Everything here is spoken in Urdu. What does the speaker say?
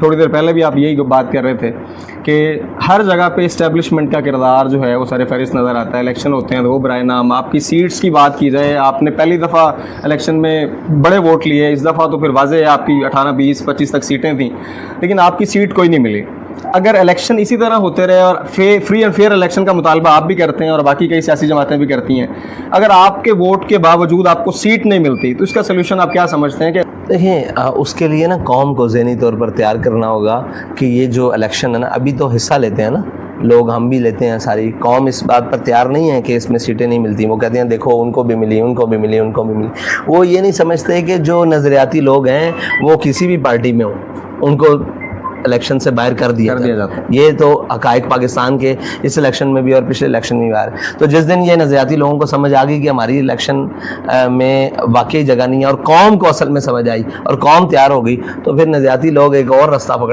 تھوڑی دیر پہلے بھی آپ یہی بات کر رہے تھے کہ ہر جگہ پہ اسٹیبلشمنٹ کا کردار جو ہے وہ سر فہرست نظر آتا ہے. الیکشن ہوتے ہیں تو وہ برائے نام. آپ کی سیٹس کی بات کی جائے, آپ نے پہلی دفعہ الیکشن میں بڑے ووٹ لیے, اس دفعہ تو پھر واضح ہے آپ کی 18, 20, 25 تک سیٹیں تھیں, لیکن آپ کی سیٹ کوئی نہیں ملی. اگر الیکشن اسی طرح ہوتے رہے اور فری اینڈ فیئر الیکشن کا مطالبہ آپ بھی کرتے ہیں اور باقی کئی سیاسی جماعتیں بھی کرتی ہیں, اگر آپ کے ووٹ کے باوجود آپ کو سیٹ نہیں ملتی تو اس کا سلوشن آپ کیا سمجھتے ہیں؟ کہ دیکھیں اس کے لیے نا قوم کو ذہنی طور پر تیار کرنا ہوگا کہ یہ جو الیکشن ہے نا, ابھی تو حصہ لیتے ہیں نا لوگ, ہم بھی لیتے ہیں, ساری قوم اس بات پر تیار نہیں ہے کہ اس میں سیٹیں نہیں ملتی. وہ کہتے ہیں دیکھو ان کو بھی ملی, ان کو بھی ملی, ان کو بھی ملی. وہ یہ نہیں سمجھتے کہ جو نظریاتی لوگ ہیں وہ کسی بھی پارٹی میں ہوں, ان کو الیکشن سے باہر کر دیا جاتا ہے. یہ تو حقائق پاکستان کے اس الیکشن میں بھی اور پچھلے الیکشن میں بھی آ رہے ہیں. تو جس دن یہ نظریاتی لوگوں کو سمجھ آ گئی کہ ہماری الیکشن میں واقعی جگہ نہیں ہے اور قوم کو اصل میں سمجھ آئی اور قوم تیار ہو گئی, تو پھر نظریاتی لوگ ایک اور راستہ پکڑ